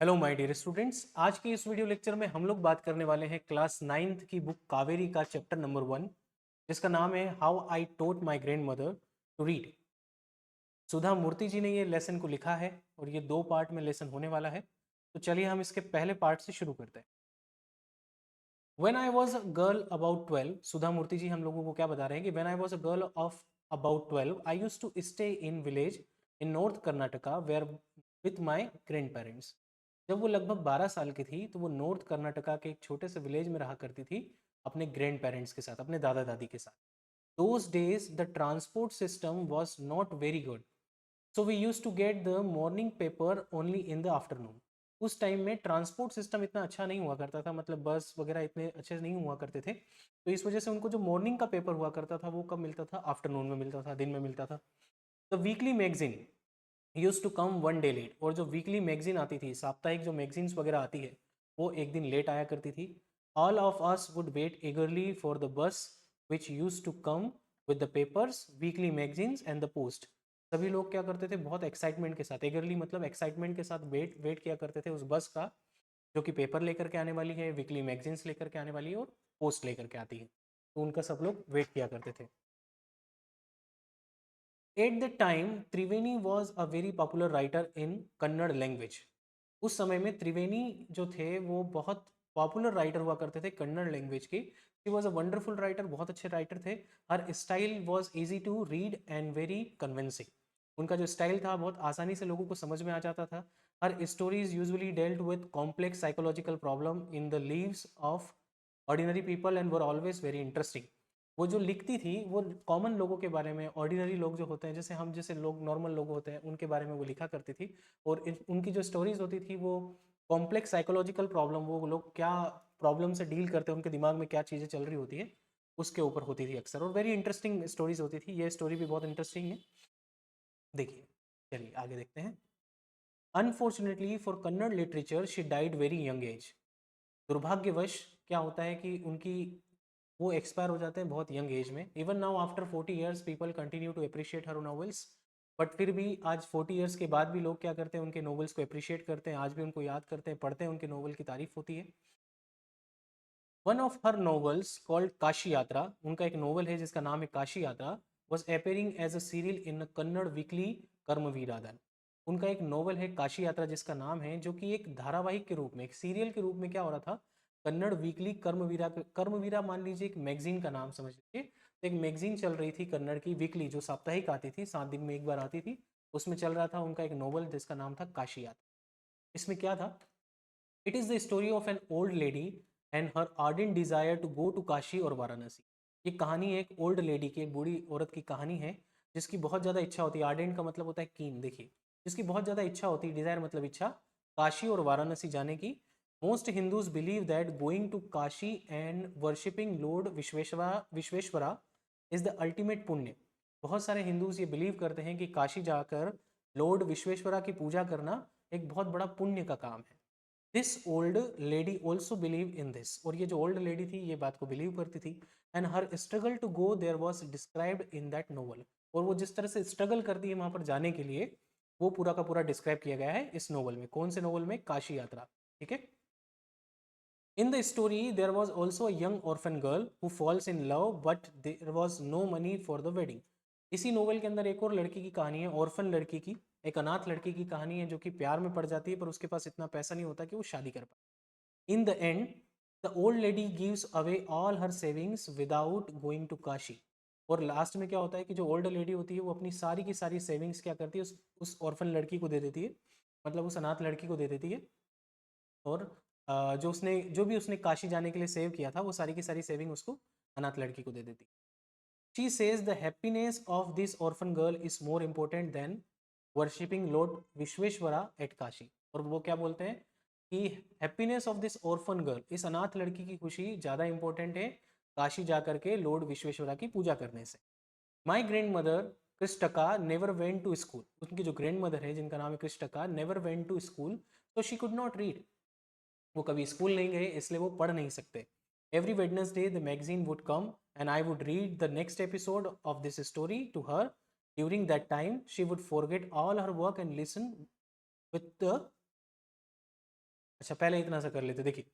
Hello my dear students, आज के इस वीडियो लेक्चर में हम लोग बात करने वाले हैं क्लास 9th की बुक कावेरी का चैप्टर नंबर 1, जिसका नाम है how I taught my grandmother to read. Sudha Murthy ji ने ये लेसन को लिखा है और ये 2 पार्ट में लेसन होने वाला है। तो चलिए हम इसके पहले पार्ट से शुरू करते हैं। When I was a girl about 12, Sudha Murthy ji हम लोगों को क्या बता रहे हैं कि when I was a girl of about 12 I use to stay in village in north Karnataka where with my grandparents. जब वो लगभग 12 साल की थी तो वो नॉर्थ कर्नाटका के एक छोटे से विलेज में रहा करती थी अपने ग्रैंड पेरेंट्स के साथ, अपने दादा दादी के साथ। Those days the transport system was not very good, so we use to get the morning paper only in the afternoon. उस टाइम में ट्रांसपोर्ट सिस्टम इतना अच्छा नहीं हुआ करता था, मतलब बस वगैरह इतने अच्छे नहीं हुआ करते थे। तो इस वजह से उनको जो मॉर्निंग का पेपर हुआ करता था वो कब मिलता था? आफ्टरनून में मिलता था, दिन में मिलता था। The weekly magazine use to come one day late, और जो वीकली मैगजीन आती थी, साप्ताहिक जो मैगजीन्स वगैरह आती है, वो एक दिन लेट आया करती थी। All of us would wait eagerly for the bus which use to come with the papers, weekly magazines and the post. सभी लोग क्या करते थे? बहुत एक्साइटमेंट के साथ, eagerly मतलब एक्साइटमेंट के साथ वेट वेट किया करते थे उस बस का, जो कि पेपर लेकर के आने वाली है, वीकली मैगजीन्स लेकर के आने वाली है और पोस्ट लेकर के आती है। तो उनका सब लोग वेट किया करते थे। At the time Triveni was a very popular writer in Kannada language. उस समय में त्रिवेणी जो थे वो बहुत पॉपुलर राइटर हुआ करते थे कन्नड़ लैंग्वेज के। He was a wonderful writer, बहुत अच्छे राइटर थे। Her style was easy to read and very convincing. उनका जो स्टाइल था बहुत आसानी से लोगों को समझ में आ जाता था। Her stories usually dealt with complex psychological problem in the leaves of ordinary people and were always very interesting. वो जो लिखती थी वो कॉमन लोगों के बारे में, ऑर्डिनरी लोग जो होते हैं, जैसे हम जैसे लोग, नॉर्मल लोग होते हैं, उनके बारे में वो लिखा करती थी। और उनकी जो स्टोरीज होती थी वो कॉम्प्लेक्स साइकोलॉजिकल प्रॉब्लम, वो लोग क्या प्रॉब्लम से डील करते हैं, उनके दिमाग में क्या चीज़ें चल रही होती है, उसके ऊपर होती थी अक्सर। और वेरी इंटरेस्टिंग स्टोरीज होती थी। ये स्टोरी भी बहुत इंटरेस्टिंग है, देखिए। चलिए आगे देखते हैं। Unfortunately for Kannada literature she died very young age. दुर्भाग्यवश क्या होता है कि उनकी वो एक्सपायर हो जाते हैं बहुत यंग एज में। Even now after 40 years people continue to appreciate her novels. But फिर भी आज 40 ईयर्स के बाद भी लोग क्या करते हैं? उनके नॉवेल्स को अप्रिशिएट करते हैं, आज भी उनको याद करते हैं, पढ़ते हैं, उनके नॉवल की तारीफ होती है। One of her novels called Kashi यात्रा, उनका एक नॉवल है जिसका नाम है Kashi Yatra, was appearing as a serial in Kannada weekly कर्मवीरादन। उनका एक नॉवल है काशी यात्रा जिसका नाम है, जो कि एक धारावाहिक के रूप में, एक सीरियल के रूप में क्या हो रहा था? कन्नड़ वीकली कर्मवीरा, कर्मवीरा मान लीजिए एक मैगजीन का नाम समझ लीजिए। तो एक मैगजीन चल रही थी कन्नड़ की, वीकली, जो साप्ताहिक आती थी, 7 दिन में एक बार आती थी। उसमें चल रहा था उनका एक नॉवल जिसका नाम था काशी यात्रा। इसमें क्या था? It is the story of an old lady and her ardent desire to go to Kashi और वाराणसी। ये कहानी एक ओल्ड लेडी की, एक बूढ़ी औरत की कहानी है, जिसकी बहुत ज़्यादा इच्छा होती है। आर्डेंट का मतलब होता है कीन, देखिए, जिसकी बहुत ज़्यादा इच्छा होती है, डिज़ायर मतलब इच्छा, काशी और वाराणसी जाने की। Most Hindus believe that going to Kashi and worshipping Lord Vishweshwara is the ultimate पुण्य। बहुत सारे हिंदूज ये बिलीव करते हैं कि काशी जाकर लॉर्ड विश्वेश्वरा की पूजा करना एक बहुत बड़ा पुण्य का काम है। This old lady also believe in this, और ये जो ओल्ड लेडी थी ये बात को बिलीव करती थी। And her struggle to go there was described in that novel, और वो जिस तरह से स्ट्रगल करती है वहां पर जाने के लिए, वो पूरा का पूरा डिस्क्राइब किया गया है इस नोवेल में। कौन से नोवेल में? काशी यात्रा, ठीक है। In the story there was also a young orphan girl who falls in love but there was no money for the wedding. इसी नोवेल के अंदर एक और लड़की की कहानी है, ऑर्फन लड़की की, एक अनाथ लड़की की कहानी है, जो कि प्यार में पड़ जाती है पर उसके पास इतना पैसा नहीं होता कि वो शादी कर पाए। In the end the old lady gives away all her savings without going to Kashi. और लास्ट में क्या होता है कि जो ओल्ड लेडी होती है वो अपनी सारी की सारी सेविंग्स क्या करती है? उस ऑर्फन लड़की को दे देती है, मतलब उस अनाथ लड़की को दे देती है। और जो भी उसने काशी जाने के लिए सेव किया था वो सारी की सारी सेविंग उसको अनाथ लड़की को दे देती। She says the happiness of this orphan girl is more important than worshipping Lord Vishweshwara at Kashi. और वो क्या बोलते हैं कि happiness of this orphan girl, इस अनाथ लड़की की खुशी ज़्यादा इंपॉर्टेंट है काशी जाकर के लॉर्ड विश्वेश्वरा की पूजा करने से। My grandmother Krishtakka never went to school, उनकी जो ग्रैंड मदर है जिनका नाम है Krishtakka, never went to school, तो शी कुड नॉट रीड। वो कभी स्कूल नहीं गए इसलिए वो पढ़ नहीं सकते। Every Wednesday the magazine would come and I would read the next episode of this story to her. During that time she would forget all her work and listen with the अच्छा पहले इतना सा कर लेते, देखिए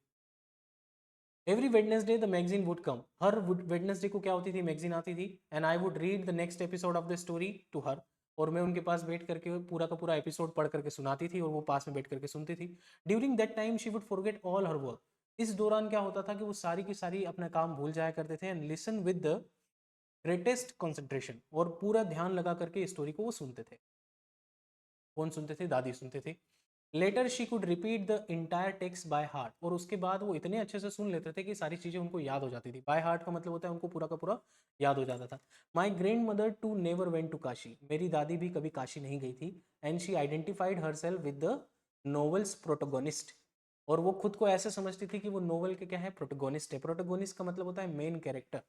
every Wednesday the magazine would come, हर Wednesday को क्या होती थी, मैगजीन आती थी, and I would read the next episode of the story to her, और मैं उनके पास बैठ करके पूरा का पूरा एपिसोड पढ़ करके सुनाती थी और वो पास में बैठ करके सुनती थी। During that time she would forget all her work, इस दौरान क्या होता था कि वो सारी की सारी अपना काम भूल जाया करते थे, and listen with the greatest concentration, और पूरा ध्यान लगा करके स्टोरी को वो सुनते थे। कौन सुनते थे, दादी सुनते थे। Later she could repeat the entire text by heart, और उसके बाद वो इतने अच्छे से सुन लेते थे कि सारी चीजें उनको याद हो जाती थी। बाय हार्ट का मतलब होता है उनको पूरा का पूरा याद हो जाता था। My grandmother too never went to Kashi, मेरी दादी भी कभी काशी नहीं गई थी, and she identified herself with the novel's protagonist, और वो खुद को ऐसे समझती थी कि वो नोवेल के क्या है, प्रोटोगोनिस्ट है। प्रोटोगोनिस्ट का मतलब होता है मेन कैरेक्टर,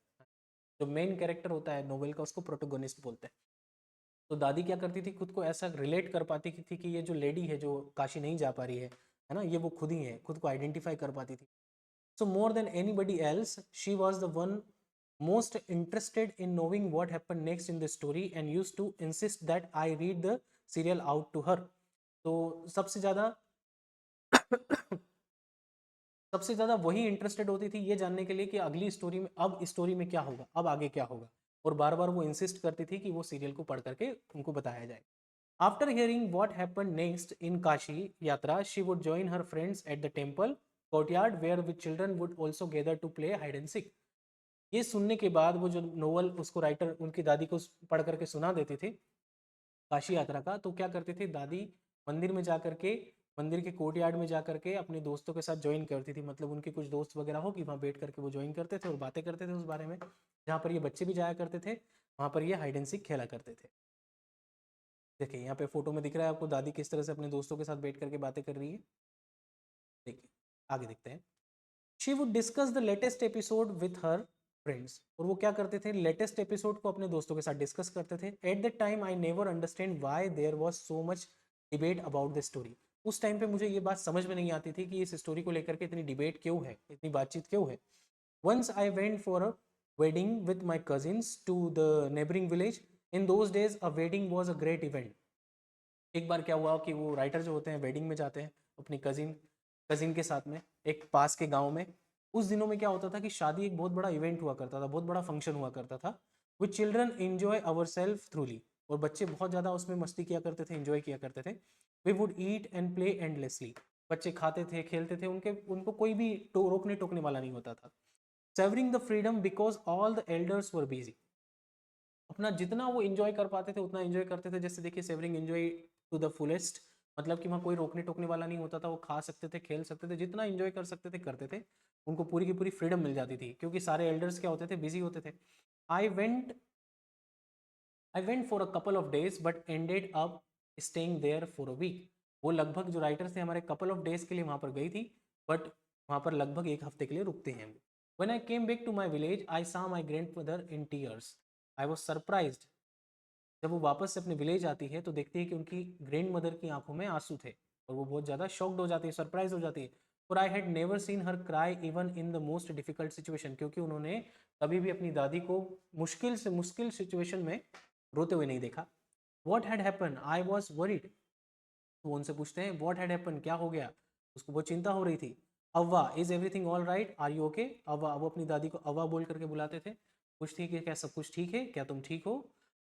जो मेन कैरेक्टर होता है नोवेल का उसको प्रोटोगोनिस्ट बोलते हैं। तो दादी क्या करती थी, खुद को ऐसा रिलेट कर पाती थी कि ये जो लेडी है जो काशी नहीं जा पा रही है ना, ये वो खुद ही है, खुद को आइडेंटिफाई कर पाती थी। So more than anybody else she was the one most interested in knowing what happened next in the story and used to insist that I read the serial out to her. तो सबसे ज़्यादा सबसे ज़्यादा वही interested होती थी ये जानने के लिए कि अगली स्टोरी में, अब स्टोरी में क्या होगा, अब आगे क्या होगा, और बार बार वो इंसिस्ट करती थी कि वो सीरियल को पढ़ करके उनको बताया जाए। After hearing what happened next in Kashi Yatra she would join her friends at the temple courtyard where with children would also gather to play hide and seek. ये सुनने के बाद वो जो नोवेल उसको राइटर उनकी दादी को पढ़ करके सुना देते थे काशी यात्रा का, तो क्या करते थे दादी, मंदिर में जा करके, मंदिर के कोर्टयार्ड में जा करके अपने दोस्तों के साथ ज्वाइन करती थी, मतलब उनके कुछ दोस्त वगैरह हो कि वहाँ बैठ करके वो ज्वाइन करते थे और बातें करते थे उस बारे में, जहाँ पर ये बच्चे भी जाया करते थे, वहाँ पर ये हाइड एंड सीक खेला करते थे। देखिए यहाँ पे फोटो में दिख रहा है आपको दादी किस तरह से अपने दोस्तों के साथ बैठ करके बातें कर रही है। देखिए आगे देखते हैं। She would discuss the latest episode with her friends, और वो क्या करते थे, लेटेस्ट एपिसोड को अपने दोस्तों के साथ डिस्कस करते थे। At the time I never understand why there was so much debate about the story, उस टाइम पे मुझे ये बात समझ में नहीं आती थी कि इस स्टोरी को लेकर के इतनी डिबेट क्यों है, इतनी बातचीत क्यों है। Once I went for a wedding with my cousins to the neighbouring village, in those days a wedding was a great event. एक बार क्या हुआ कि वो राइटर जो होते हैं वेडिंग में जाते हैं अपनी कजिन के साथ में एक पास के गांव में। उस दिनों में क्या होता था कि शादी एक बहुत बड़ा इवेंट हुआ करता था, बहुत बड़ा फंक्शन हुआ करता था। विच चिल्ड्रन एंजॉय अवर सेल्फ थ्रूली, और बच्चे बहुत ज़्यादा उसमें मस्ती किया करते थे, एंजॉय किया करते थे। We would eat and play endlessly, बच्चे खाते थे खेलते थे, उनको कोई भी रोकने टोकने वाला नहीं होता था। Savouring the freedom because all the elders were busy, अपना जितना वो एंजॉय कर पाते थे उतना एंजॉय करते थे। जैसे देखिए savouring enjoy to the fullest, मतलब कि वहाँ कोई रोकने टोकने वाला नहीं होता था, वो खा सकते थे, खेल सकते थे, जितना एंजॉय कर सकते थे करते थे, उनको पूरी की पूरी फ्रीडम मिल जाती थी क्योंकि सारे एल्डर्स क्या होते थे, बिजी होते थे। I went I went for a couple of days but ended up staying there for a week, वो लगभग जो राइटर्स थे हमारे कपल ऑफ डेज के लिए वहाँ पर गई थी, बट वहाँ पर लगभग एक हफ्ते के लिए रुकते हैं। When I came back to my village, I saw my grandmother in tears. I was surprised. जब वो वापस से अपने विलेज आती है तो देखती है कि उनकी ग्रैंड मदर की आंखों में आंसू थे, और वो बहुत ज़्यादा शॉक्ड हो जाती है, सरप्राइज हो जाती है। For I had never seen her cry even in the most difficult situation, क्योंकि उन्होंने कभी भी अपनी दादी को मुश्किल से मुश्किल सिचुएशन में रोते हुए नहीं देखा। What had happen, I was worried, वो उनसे पूछते हैं व्हाट हैड हैपन, क्या हो गया, उसको बहुत चिंता हो रही थी। Avva, is everything all right, are you okay. Avva, वो अपनी दादी को अव्वा बोल करके बुलाते थे, पूछती है कि क्या सब कुछ ठीक है, क्या तुम ठीक हो।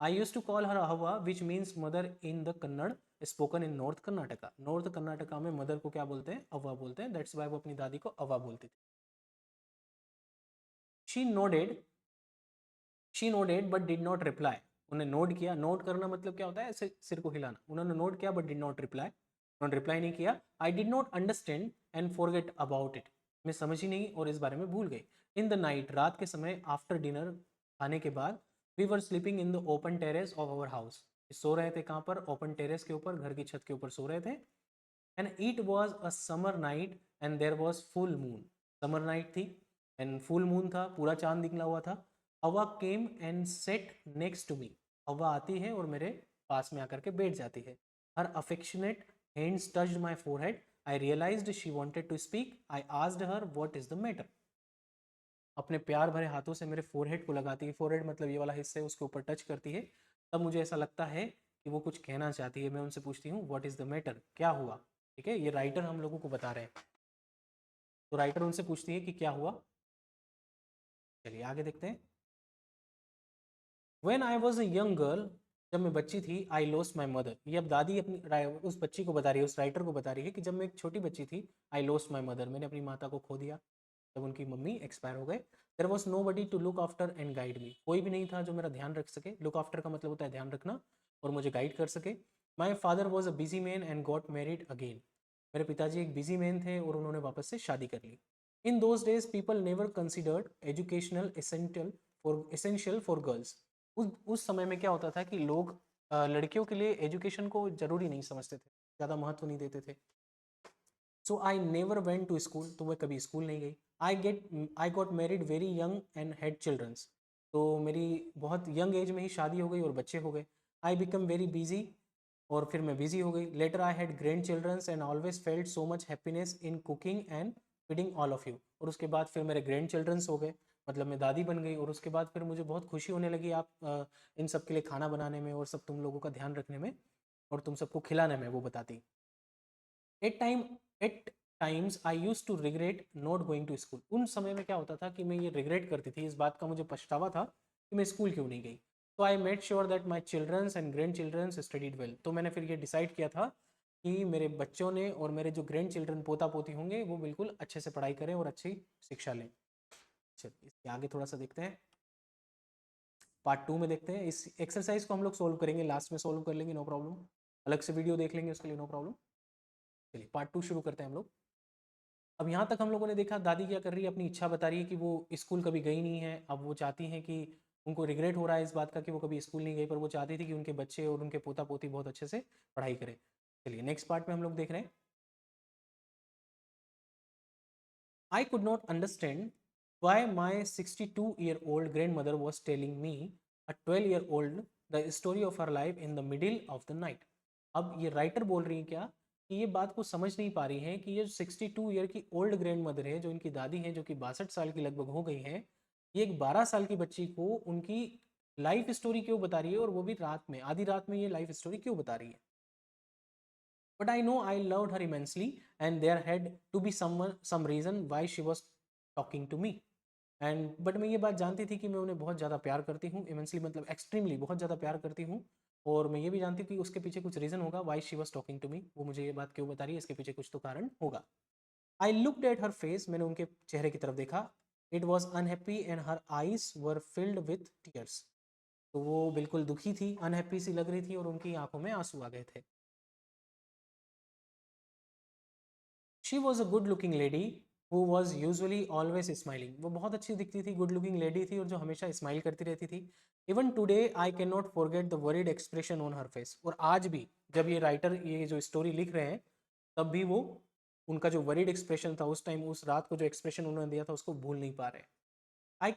I use to call her Avva which means mother in the Kannada, spoken in north Karnataka, north Karnataka में मदर को क्या बोलते हैं, अव्वा बोलते हैं, दैट्स वाई वो अपनी दादी को अव्वा बोलती थी। She nodded she nodded but did not reply, उन्हें नोट किया, नोट करना मतलब क्या होता है, ऐसे सिर को हिलाना, उन्होंने नोट किया बट डिड नॉट रिप्लाई, उन्होंने रिप्लाई नहीं किया। आई did not understand and forget about it, मैं समझी नहीं और इस बारे में भूल गई। इन द नाइट, रात के समय, आफ्टर डिनर, खाने के बाद, we were sleeping in the open terrace of our house, सो रहे थे कहाँ पर, ओपन टेरेस के ऊपर, घर की छत के ऊपर सो रहे थे। And it was a summer night and there was full moon, summer night थी एंड फुल मून था, पूरा चांद निकला हुआ था। हवा came and sat next to me, हवा आती है और मेरे पास में आकर के बैठ जाती है। Her affectionate hands touched my forehead, I realised she wanted to speak, I asked her what is the matter, अपने प्यार भरे हाथों से मेरे फोरहेड को लगाती है, फोरहेड मतलब ये वाला हिस्सा है, उसके ऊपर टच करती है, तब मुझे ऐसा लगता है कि वो कुछ कहना चाहती है। मैं उनसे पूछती हूँ व्हाट इज द मैटर, क्या हुआ। ठीक है, ये राइटर हम लोगों को बता रहे हैं। तो राइटर उनसे पूछती है कि क्या हुआ। चलिए आगे देखते हैं। When I was a young girl, जब मैं बच्ची थी, आई लॉस्ट माई मदर। ये अब दादी अपनी उस बच्ची को बता रही है, उस राइटर को बता रही है कि जब मैं एक छोटी बच्ची थी, आई लॉस्ट माई मदर, मैंने अपनी माता को खो दिया जब उनकी मम्मी एक्सपायर हो गए। There was nobody to look after and guide me, कोई भी नहीं था जो मेरा ध्यान रख सके। लुक आफ्टर का मतलब होता है ध्यान रखना, और मुझे गाइड कर सके। My father was a busy man and got married again, मेरे पिताजी एक बिजी मैन थे और उन्होंने वापस से शादी कर ली। In those days people never considered educational essential for girls. उस समय में क्या होता था कि लोग लड़कियों के लिए एजुकेशन को जरूरी नहीं समझते थे, ज़्यादा महत्व नहीं देते थे। So I never went to school, तो मैं कभी स्कूल नहीं गई। I got married very young and had childrens, तो मेरी बहुत यंग एज में ही शादी हो गई और बच्चे हो गए। आई बिकम वेरी बिजी, और फिर मैं बिजी हो गई। Later I had grand childrens and always felt so much happiness in cooking and feeding all of you, और उसके बाद फिर मेरे ग्रैंड चिल्ड्रंस हो गए, मतलब मैं दादी बन गई, और उसके बाद फिर मुझे बहुत खुशी होने लगी आप इन सब के लिए खाना बनाने में और सब तुम लोगों का ध्यान रखने में और तुम सबको खिलाने में, वो बताती। At time at times I use to regret not going to school, उन समय में क्या होता था कि मैं ये रिग्रेट करती थी, इस बात का मुझे पछतावा था कि मैं स्कूल क्यों नहीं गई। तो I made sure that my childrens and grand childrens studied well, तो मैंने फिर ये डिसाइड किया था कि मेरे बच्चों ने और मेरे जो ग्रैंड चिल्ड्रन पोता पोती होंगे वो बिल्कुल अच्छे से पढ़ाई करें और अच्छी शिक्षा लें। चलिए इसके आगे थोड़ा सा देखते हैं, पार्ट 2 में देखते हैं। इस एक्सरसाइज को हम लोग सोल्व करेंगे, लास्ट में सोल्व कर लेंगे, नो प्रॉब्लम, अलग से वीडियो देख लेंगे उसके लिए, नो प्रॉब्लम। चलिए पार्ट 2 शुरू करते हैं हम लोग। अब यहाँ तक हम लोगों ने देखा दादी क्या कर रही है, अपनी इच्छा बता रही है कि वो स्कूल कभी गई नहीं है। अब वो चाहती हैं कि उनको रिग्रेट हो रहा है इस बात का कि वो कभी स्कूल नहीं गई, पर वो चाहती थी कि उनके बच्चे और उनके पोता पोती बहुत अच्छे से पढ़ाई करें। चलिए नेक्स्ट पार्ट में हम लोग देख रहे हैं। I could not understand why my 62-year-old grandmother was telling me, a 12-year-old, the story of her life in the middle of the night. अब ये राइटर बोल रही है क्या कि ये बात को समझ नहीं पा रही है कि ये 62 ईयर की ओल्ड ग्रैंड मदर है, जो इनकी दादी है, जो कि 62 साल की लगभग हो गई है, ये एक 12 साल की बच्ची को उनकी लाइफ स्टोरी क्यों बता रही है, और वो भी रात में, आधी रात में ये लाइफ स्टोरी क्यों बता रही है। But I know I loved her immensely, and there had to be some reason why she was talking to me. And but मैं ये बात जानती थी कि मैं उन्हें बहुत ज़्यादा प्यार करती हूँ, इमेंसली मतलब एक्सट्रीमली बहुत ज़्यादा प्यार करती हूँ, और मैं ये भी जानती थी कि उसके पीछे कुछ रीज़न होगा, why she was talking to me, वो मुझे ये बात क्यों बता रही है, इसके पीछे कुछ तो कारण होगा। I looked at her face, मैंने उनके चेहरे की तरफ देखा। It was unhappy and her eyes were filled with tears, तो वो बिल्कुल दुखी थी, अनहैप्पी सी लग रही थी, और उनकी आंखों में आंसू आ गए थे। She was a good looking lady who was usually always smiling, वो बहुत अच्छी दिखती थी, गुड लुकिंग लेडी थी और जो हमेशा स्माइल करती रहती थी। Even today I can not forget the worried expression on her face, और आज भी जब ये राइटर ये जो स्टोरी लिख रहे हैं तब भी वो उनका जो वरीड एक्सप्रेशन था उस टाइम, उस रात को जो एक्सप्रेशन उन्होंने दिया था उसको भूल नहीं पा रहे। I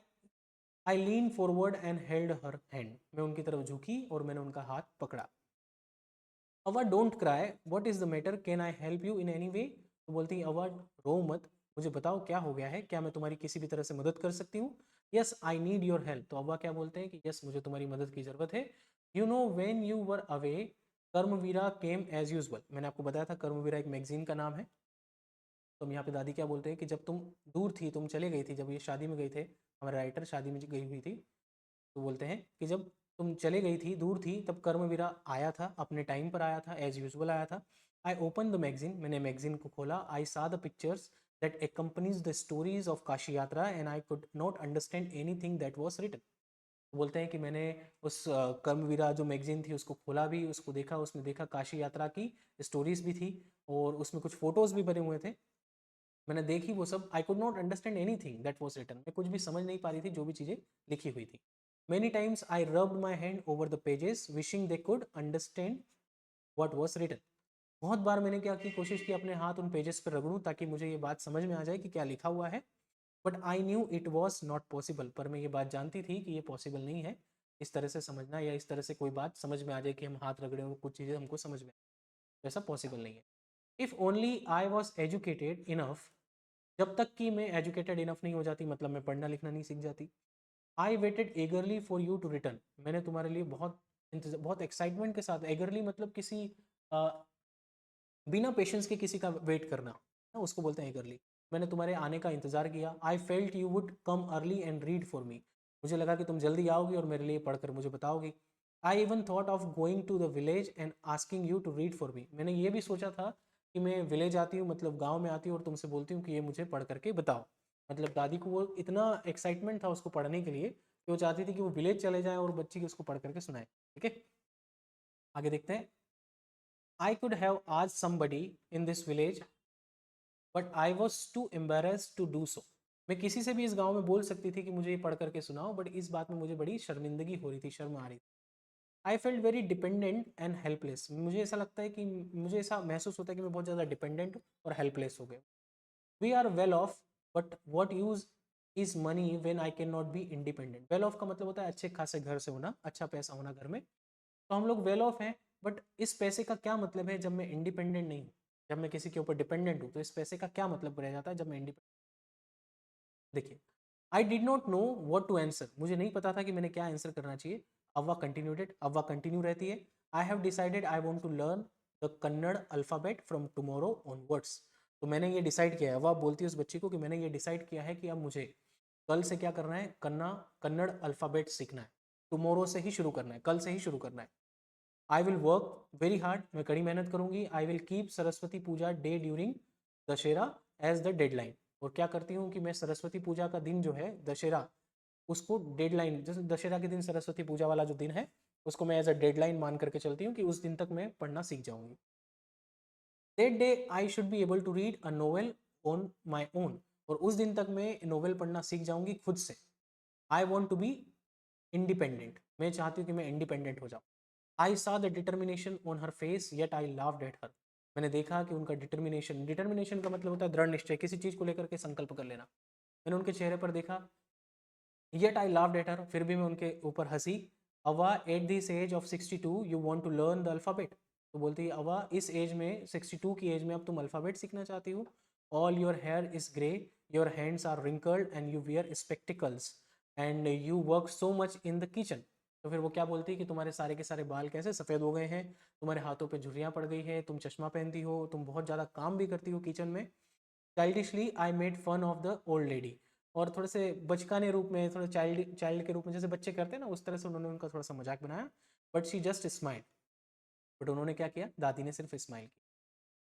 I lean forward and held her hand, मैं उनकी तरफ झुकी और मैंने उनका हाथ पकड़ा। अवा don't cry, what is the matter, can I help you in any way, तो बोलती है अवा रो मत, मुझे बताओ क्या हो गया है, क्या मैं तुम्हारी किसी भी तरह से मदद कर सकती हूँ। Yes I need your help, तो अव्वा क्या बोलते हैं कि यस मुझे तुम्हारी मदद की ज़रूरत है। You know when you were away Karmaveera came as usual, मैंने आपको बताया था कर्मवीरा एक मैगजीन का नाम है। तो हम यहाँ पे दादी क्या बोलते हैं कि जब तुम दूर थी, तुम चले गई थी, जब ये शादी में गए थे, हमारे राइटर शादी में गई हुई थी, तो बोलते हैं कि जब तुम चले गई थी, दूर थी, तब कर्मवीरा आया था, अपने टाइम पर आया था, एज यूजुअल आया था। आई ओपन द मैगजीन, मैंने मैगजीन को खोला। I saw the pictures that accompanies the stories of Kashi Yatra and I could not understand anything that was written, बोलते हैं कि मैंने उस कर्मवीरा जो मैगजीन थी उसको खोला भी, उसको देखा, उसमें देखा काशी यात्रा की स्टोरीज भी थी और उसमें कुछ फोटोज भी बने हुए थे, मैंने देखी वो सब। I could not understand anything that was written, मैं कुछ भी समझ नहीं पा रही थी जो भी चीज़ें लिखी हुई थी। Many times I rubbed my hand over the pages wishing they could understand what was written, बहुत बार मैंने क्या की, कोशिश की अपने हाथ उन पेजेस पर रगड़ूं ताकि मुझे ये बात समझ में आ जाए कि क्या लिखा हुआ है। But I knew it was not possible, पर मैं ये बात जानती थी कि ये पॉसिबल नहीं है इस तरह से समझना, या इस तरह से कोई बात समझ में आ जाए कि हम हाथ रगड़े और कुछ चीज़ें हमको समझ में, तो ऐसा पॉसिबल नहीं है। If only I was educated enough, जब तक कि मैं एजुकेटेड इनफ नहीं हो जाती, मतलब मैं पढ़ना लिखना नहीं सीख जाती। I waited eagerly for you to return, मैंने तुम्हारे लिए बहुत बहुत एक्साइटमेंट के साथ, एगरली मतलब किसी बिना पेशेंस के किसी का वेट करना, ना उसको बोलते हैं एगरली। मैंने तुम्हारे आने का इंतजार किया। I felt you would come early and read for मी, मुझे लगा कि तुम जल्दी आओगी और मेरे लिए पढ़कर मुझे बताओगी। I even thought of going to the village and asking you to read for me, मैंने ये भी सोचा था कि मैं विलेज आती हूँ, मतलब गाँव में आती हूँ और तुमसे बोलती हूँ कि ये मुझे पढ़ करके बताओ। मतलब दादी को वो इतना एक्साइटमेंट था उसको पढ़ने के लिए कि वो चाहती थी कि वो विलेज चले जाए और बच्ची की उसको पढ़ करके सुनाए। ठीक है, आगे देखते हैं। आई कुड हैव आज somebody in this village but I was too embarrass to do so, मैं किसी से भी इस गांव में बोल सकती थी कि मुझे ये पढ़ करके सुनाओ, बट इस बात में मुझे बड़ी शर्मिंदगी हो रही थी, शर्म आ रही थी। I felt very dependent and helpless, मुझे ऐसा लगता है कि मुझे ऐसा महसूस होता है कि मैं बहुत ज़्यादा डिपेंडेंट और हेल्पलेस हो गया। We are well off but what use is money when I can not be independent, well off का मतलब होता है अच्छे खासे घर से होना, अच्छा पैसा होना घर में। तो हम लोग वेल ऑफ हैं, बट इस पैसे का क्या मतलब है जब मैं इंडिपेंडेंट नहीं हूँ, जब मैं किसी के ऊपर डिपेंडेंट हूँ, तो इस पैसे का क्या मतलब रह जाता है जब मैं इंडिपेंडेंट। देखिए, I did not know what to answer, मुझे नहीं पता था कि मैंने क्या आंसर करना चाहिए। अव्वा कंटिन्यूटेड, अव्वा कंटिन्यू रहती है। I have decided I want to learn the Kannada alphabet from tomorrow onwards, तो मैंने ये डिसाइड किया है, अव्वा बोलती है उस बच्ची को कि मैंने ये डिसाइड किया है कि अब मुझे कल से क्या करना है, कन्नड़ अल्फ़ाबेट सीखना है। टुमारो से ही शुरू करना है, कल से ही शुरू करना है। I will work very hard, मैं कड़ी मेहनत करूंगी। I will keep Saraswati Puja day during Dussehra as the deadline, और क्या करती हूँ कि मैं सरस्वती पूजा का दिन जो है दशहरा, उसको डेडलाइन, जैसे दशहरा के दिन सरस्वती पूजा वाला जो दिन है उसको मैं एज अ डेडलाइन मान करके चलती हूँ कि उस दिन तक मैं पढ़ना सीख जाऊंगी। That day I should be able to read a novel on my own, और उस दिन तक मैं नोवेल पढ़ना सीख जाऊंगी खुद से। I want to be independent, मैं चाहती हूँ कि मैं इंडिपेंडेंट हो जाऊँ। I saw the determination on her face yet I laughed at her, मैंने देखा कि उनका डिटर्मिनेशन, डिटर्मिनेशन का मतलब होता है दृढ़ निश्चय, किसी चीज़ को लेकर के संकल्प कर लेना। मैंने उनके चेहरे पर देखा, yet I laughed at her, फिर भी मैं उनके ऊपर हंसी। Avva at this age of 62 you want to learn the alphabet, तो बोलती है अवा इस एज में 62 की एज में अब तुम अल्फ़ाबेट सीखना चाहती हो। All your hair is grey, your hands are wrinkled and you wear spectacles and you work so much in the kitchen, तो फिर वो क्या बोलती है कि तुम्हारे सारे के सारे बाल कैसे सफ़ेद हो गए हैं, तुम्हारे हाथों पे झुर्रियाँ पड़ गई है, तुम चश्मा पहनती हो, तुम बहुत ज़्यादा काम भी करती हो किचन में। Childishly I made fun of the old lady, और थोड़े से बचकाने रूप में, थोड़े चाइल्ड चाइल्ड के रूप में जैसे बच्चे करते हैं ना, उस तरह से उन्होंने उनका थोड़ा सा मजाक बनाया। But she just smile, but उन्होंने क्या किया, दादी ने सिर्फ स्माइल की।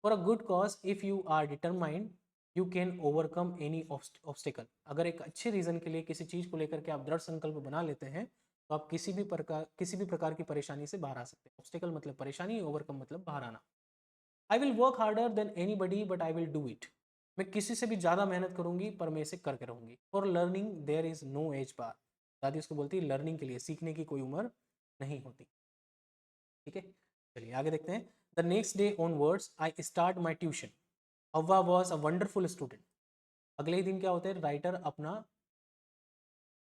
For a good cause if you are determined you can overcome any obstacle, अगर एक अच्छे रीज़न के लिए किसी चीज़ को लेकर के आप दृढ़ संकल्प बना लेते हैं तो आप किसी भी प्रकार की परेशानी से बाहर आ सकते हैं। ऑब्स्टिकल मतलब परेशानी, ओवरकम मतलब बाहर आना। आई will work harder than any buddy but I will do it, मैं किसी से भी ज़्यादा मेहनत करूंगी पर मैं इसे करके रहूंगी। For learning there is no age bar, दादी उसको बोलती है लर्निंग के लिए, सीखने की कोई उम्र नहीं होती। ठीक है, चलिए आगे देखते हैं। The next day onwards I start my tuition, Avva was a wonderful student, अगले ही दिन क्या होता है, राइटर अपना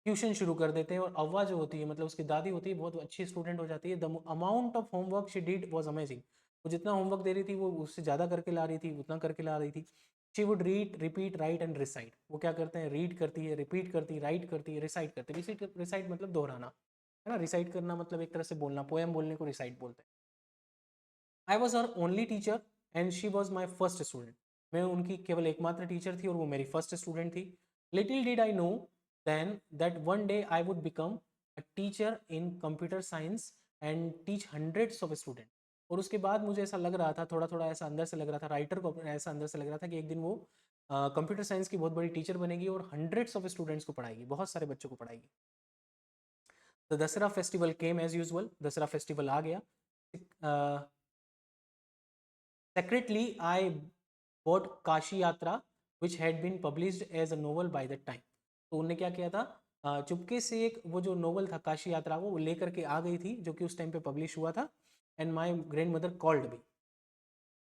ट्यूशन शुरू कर देते हैं, और अव्वा जो होती है मतलब उसकी दादी होती है बहुत अच्छी स्टूडेंट हो जाती है। The amount of homework she did was amazing, वो जितना होमवर्क दे रही थी वो उससे ज़्यादा करके ला रही थी, उतना करके ला रही थी। She would read repeat right and recite, वो क्या करते हैं, रीड करती है, रिपीट करती है, राइट करती है, रिसाइट करती है। रिसाइट मतलब दोहराना है ना, रिसाइट करना मतलब एक तरह से बोलना, पोएम बोलने को रिसाइट बोलते हैं। I was her only teacher and she was my first student, मैं उनकी केवल एकमात्र टीचर थी और वो मेरी फर्स्ट स्टूडेंट थी। Little did I know then that one day I would become a teacher in computer science and teach hundreds of student, और उसके बाद मुझे ऐसा लग रहा था, थोड़ा थोड़ा ऐसा अंदर से लग रहा था, राइटर को ऐसा अंदर से लग रहा था कि एक दिन वो कंप्यूटर साइंस की बहुत बड़ी टीचर बनेगी और हंड्रेड्स ऑफ स्टूडेंट्स को पढ़ाएगी, बहुत सारे बच्चों को पढ़ाएगी। The Dasara festival came as usual, Dasara festival आ गया। Secretly, I bought काशी यात्रा which had been published as a novel by that time. तो उनने क्या किया था, चुपके से एक वो जो नोवेल था काशी यात्रा वो लेकर के आ गई थी जो कि उस टाइम पे पब्लिश हुआ था। And my grandmother called me,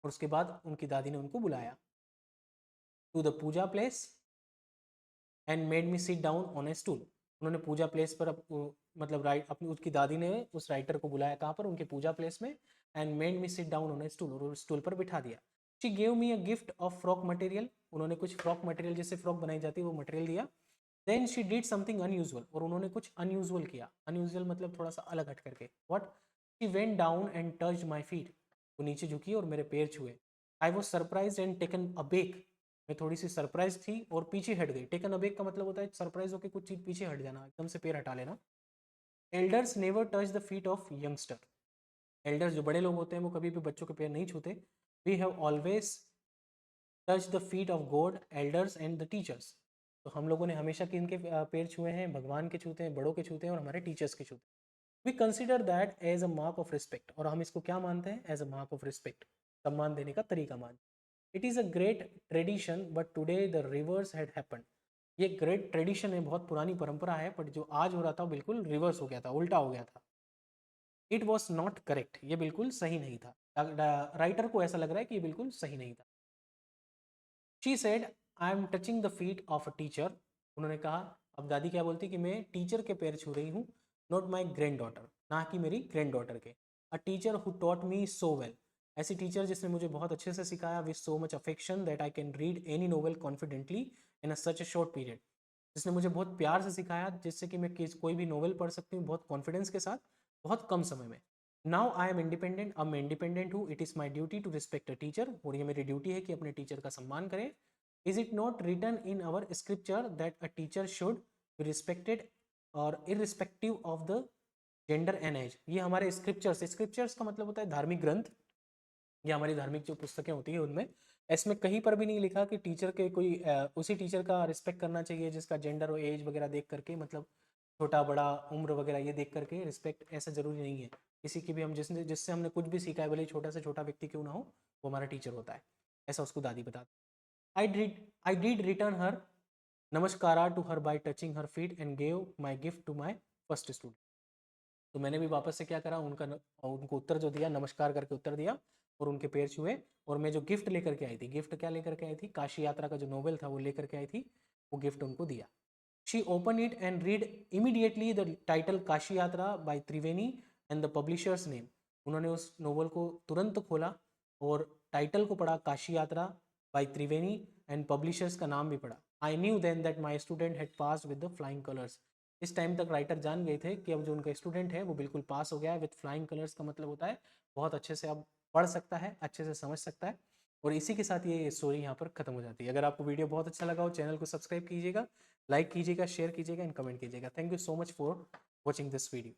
और उसके बाद उनकी दादी ने उनको बुलाया to the puja place and made me sit down on a stool, उन्होंने पूजा प्लेस पर मतलब राइट अपनी उसकी दादी ने उस राइटर को बुलाया कहाँ पर, उनके पूजा प्लेस में। And made me sit down on a stool, और स्टूल पर बिठा दिया। She gave me a gift of frock material, उन्होंने कुछ फ्रॉक मटेरियल जिससे फ्रॉक बनाई जाती है वो मटेरियल दिया। Then she did something unusual, और उन्होंने कुछ अनयूजुअल किया, अनयूजुअल मतलब थोड़ा सा अलग हट करके। What, she went down and touched my feet, वो नीचे झुकी और मेरे पैर छुए। I was surprise and taken aback, मैं थोड़ी सी सरप्राइज थी और पीछे हट गई। टेकन अबेक का मतलब होता है सरप्राइज होकर कुछ चीज़ पीछे हट जाना, एकदम से पैर हटा लेना। Elders never touch the feet of youngster. Elders जो बड़े लोग होते हैं वो कभी भी बच्चों के पैर नहीं छूते। We have always touch the feet of God, elders and the teachers. तो हम लोगों ने हमेशा किनके पैर छुए हैं? भगवान के छूते हैं, बड़ों के छूते हैं और हमारे टीचर्स के छूते हैं। We consider that as a mark of respect, और हम इसको क्या मानते हैं? As a mark of respect, सम्मान देने का तरीका मानते हैं। It is a great tradition but today the reverse had happen. ये ग्रेट ट्रेडिशन है, बहुत पुरानी परंपरा है, बट जो आज हो रहा था बिल्कुल रिवर्स हो गया था, उल्टा हो गया था। इट वॉज नॉट करेक्ट, ये बिल्कुल सही नहीं था। राइटर को ऐसा लग रहा है कि ये बिल्कुल सही नहीं था। She said I am touching the feet of a teacher. उन्होंने कहा, अब दादी क्या बोलती कि मैं टीचर के पैर छू रही हूँ, नॉट माई ग्रैंड डॉटर, ना कि मेरी ग्रैंड डॉटर के। A teacher who taught me so well, ऐसी टीचर जिसने मुझे बहुत अच्छे से सिखाया, with so much affection that I can read any novel confidently in a such a short period. जिसने मुझे बहुत प्यार से सिखाया, जिससे कि मैं कोई भी नोवेल पढ़ सकती हूँ बहुत कॉन्फिडेंस के साथ, बहुत कम समय में। नाउ आई एम इंडिपेंडेंट, अब मैं इंडिपेंडेंट हूँ। It is my duty to respect a teacher, और ये मेरी ड्यूटी है कि अपने टीचर का सम्मान करें। Is it not written in our scripture that a teacher should be respected और irrespective of the gender and age? ये हमारे स्क्रिप्चर्स, स्क्रिप्चर्स का मतलब होता है धार्मिक ग्रंथ, या हमारी धार्मिक जो पुस्तकें होती है उनमें, इसमें कहीं पर भी नहीं लिखा कि टीचर के कोई उसी टीचर का रिस्पेक्ट करना चाहिए जिसका जेंडर और एज वगैरह देख करके, मतलब छोटा बड़ा उम्र वगैरह ये देख करके रिस्पेक्ट, ऐसा जरूरी नहीं है। किसी की भी हम जिससे हमने कुछ भी सीखा है, भले ही छोटा से छोटा व्यक्ति क्यों ना हो, वो हमारा टीचर होता है, ऐसा उसको दादी बता। I did return her namaskara to her by touching her feet and gave my gift to my first student. तो मैंने भी वापस से क्या करा, उनको उत्तर जो दिया, नमस्कार करके उत्तर दिया और उनके पैर छुए। और मैं जो गिफ्ट लेकर के आई थी, गिफ्ट क्या लेकर के आई थी? काशी यात्रा का जो नोवेल था वो लेकर के आई थी, वो गिफ्ट उनको दिया। She open it and read immediately the title Kashi Yatra by Triveni and the publisher's name. उन्होंने उस नोवेल को तुरंत खोला और टाइटल को पढ़ा, Kashi Yatra by Triveni, and publishers का नाम भी पढ़ा। I knew then that my student had pass with the flying colours. इस टाइम तक राइटर जान गए थे कि अब जो उनका स्टूडेंट है वो बिल्कुल पास हो गया है। विथ फ्लाइंग कलर्स का मतलब होता है बहुत अच्छे से अब पढ़ सकता है, अच्छे से समझ सकता है। और इसी के साथ ये स्टोरी यहाँ पर खत्म हो जाती है। अगर आपको वीडियो बहुत अच्छा लगा हो, चैनल को सब्सक्राइब कीजिएगा, लाइक कीजिएगा, शेयर कीजिएगा एंड कमेंट कीजिएगा। Thank you so much for watching this video.